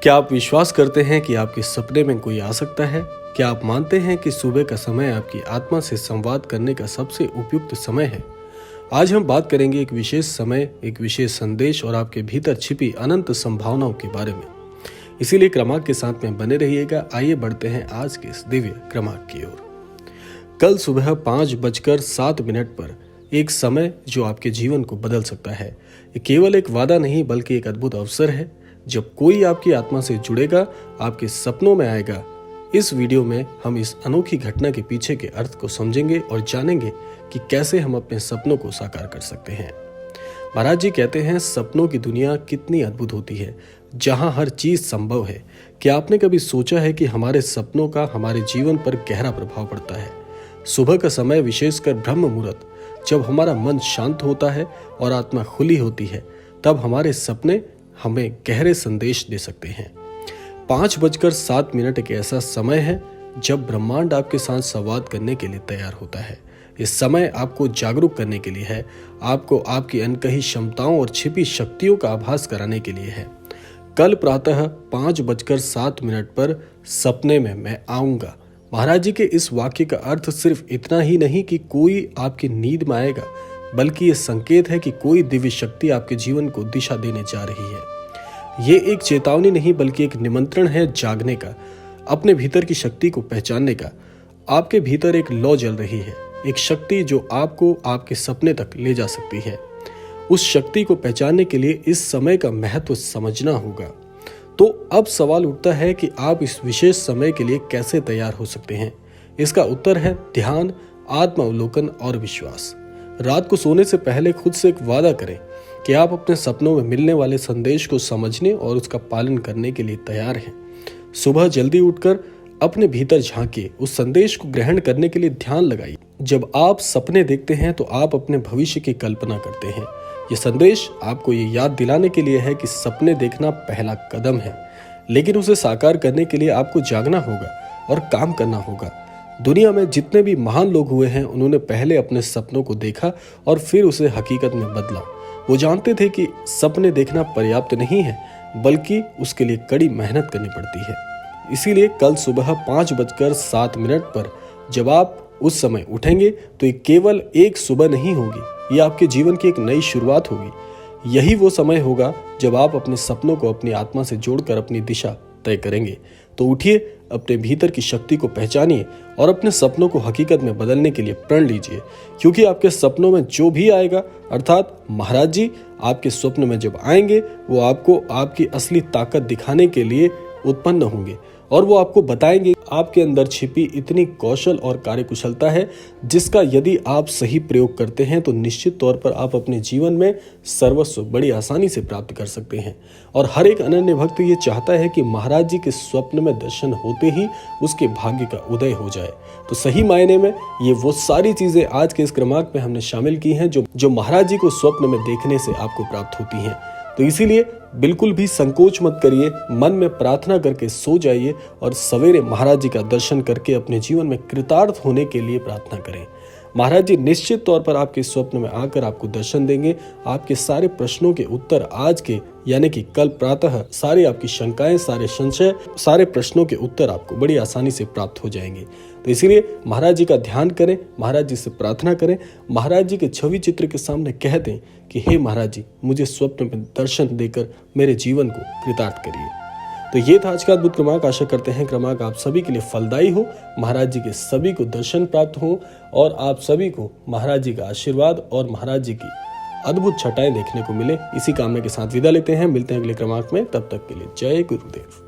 क्या आप विश्वास करते हैं कि आपके सपने में कोई आ सकता है? क्या आप मानते हैं कि सुबह का समय आपकी आत्मा से संवाद करने का सबसे उपयुक्त समय है? आज हम बात करेंगे एक विशेष समय, एक विशेष संदेश और आपके भीतर छिपी अनंत संभावनाओं के बारे में। इसीलिए क्रमांक के साथ में बने रहिएगा। आइए बढ़ते हैं आज के इस दिव्य क्रमांक की ओर। कल सुबह 5:07 पर एक समय जो आपके जीवन को बदल सकता है। ये केवल एक वादा नहीं बल्कि एक अद्भुत अवसर है। जब कोई आपकी आत्मा से जुड़ेगा, आपके सपनों में आएगा। इस वीडियो में हम इस अनोखी घटना के पीछे के अर्थ को समझेंगे और जानेंगे कि कैसे हम अपने सपनों को साकार कर सकते हैं। महाराज जी कहते हैं, सपनों की दुनिया कितनी अद्भुत होती है, जहां हर चीज संभव है। क्या आपने कभी सोचा है कि हमारे सपनों का हमारे जीवन पर गहरा प्रभाव पड़ता है? सुबह का समय, विशेषकर ब्रह्म मुहूर्त, जब हमारा मन शांत होता है और आत्मा खुली होती है, तब हमारे सपने हमें गहरे संदेश दे सकते हैं। 5:07 एक ऐसा समय है जब ब्रह्मांड आपके साथ संवाद करने के लिए तैयार होता है। इस समय आपको जागरूक करने के लिए है, आपको आपकी अनकही क्षमताओं और छिपी शक्तियों का आभास कराने के लिए है। कल प्रातः 5:07 पर सपने में मैं आऊंगा। महाराज जी के इस वाक्य का अर्थ सिर्फ इतना ही नहीं कि कोई आपकी नींद में आएगा, बल्कि ये संकेत है कि कोई दिव्य शक्ति आपके जीवन को दिशा देने जा रही है। ये एक चेतावनी नहीं बल्कि एक निमंत्रण है जागने का, अपने भीतर की शक्ति को पहचानने का। आपके भीतर एक लौ जल रही है, एक शक्ति जो आपको आपके सपने तक ले जा सकती है। उस शक्ति को पहचानने के लिए इस समय का महत्व समझना होगा। तो अब सवाल उठता है कि आप इस विशेष समय के लिए कैसे तैयार हो सकते हैं। इसका उत्तर है ध्यान, आत्मावलोकन और विश्वास। रात को सोने से पहले खुद से एक वादा करें कि आप अपने सपनों में मिलने वाले संदेश को समझने और उसका पालन करने के लिए तैयार हैं। सुबह जल्दी उठकर अपने भीतर झांकिए, उस संदेश को ग्रहण करने के लिए ध्यान लगाइए। जब आप सपने देखते हैं तो आप अपने भविष्य की कल्पना करते हैं। ये संदेश आपको ये याद दिलाने के लिए है कि सपने देखना पहला कदम है, लेकिन उसे साकार करने के लिए आपको जागना होगा और काम करना होगा। दुनिया में जितने भी महान लोग हुए हैं, उन्होंने पहले अपने सपनों को देखा और फिर उसे हकीकत में बदला। वो जानते थे कि सपने देखना पर्याप्त नहीं है, बल्कि उसके लिए कड़ी मेहनत करनी पड़ती है। इसीलिए कल सुबह 5:07 पर जब आप उस समय उठेंगे तो ये केवल एक सुबह नहीं होगी, ये आपके जीवन की एक नई शुरुआत होगी। यही वो समय होगा जब आप अपने सपनों को अपनी आत्मा से जोड़कर अपनी दिशा तय करेंगे। तो उठिए, अपने भीतर की शक्ति को पहचानिए और अपने सपनों को हकीकत में बदलने के लिए प्रण लीजिए, क्योंकि आपके सपनों में जो भी आएगा, अर्थात महाराज जी आपके स्वप्न में जब आएंगे, वो आपको आपकी असली ताकत दिखाने के लिए उत्पन्न होंगे और वो आपको बताएंगे आपके अंदर छिपी इतनी कौशल और कार्यकुशलता है, जिसका यदि आप सही प्रयोग करते हैं तो निश्चित तौर पर आप अपने जीवन में सर्वस्व बड़ी आसानी से प्राप्त कर सकते हैं। और हर एक अनन्य भक्त ये चाहता है कि महाराज जी के स्वप्न में दर्शन होते ही उसके भाग्य का उदय हो जाए। तो सही मायने में ये वो सारी चीजें आज के इस क्रमांक में हमने शामिल की हैं जो महाराज जी को स्वप्न में देखने से आपको प्राप्त होती हैं। तो इसीलिए बिल्कुल भी संकोच मत करिए, मन में प्रार्थना करके सो जाइए और सवेरे महाराज जी का दर्शन करके अपने जीवन में कृतार्थ होने के लिए प्रार्थना करें। महाराज जी निश्चित तौर पर आपके स्वप्न में आकर आपको दर्शन देंगे। आपके सारे प्रश्नों के उत्तर आज के यानी कि कल प्रातः सारी आपकी शंकाएं, सारे संशय, सारे प्रश्नों के उत्तर आपको बड़ी आसानी से प्राप्त हो जाएंगे। तो इसीलिए महाराज जी का ध्यान करें, महाराज जी से प्रार्थना करें, महाराज जी के छवि चित्र के सामने कह दें कि हे महाराज जी, मुझे स्वप्न में दर्शन देकर मेरे जीवन को कृतार्थ करिए। तो ये था आज का अद्भुत क्रमांक। आशा करते हैं क्रमांक आप सभी के लिए फलदायी हो, महाराज जी के सभी को दर्शन प्राप्त हो और आप सभी को महाराज जी का आशीर्वाद और महाराज जी की अद्भुत छटाएं देखने को मिले। इसी कामना के साथ विदा लेते हैं, मिलते हैं अगले क्रमांक में। तब तक के लिए जय गुरुदेव।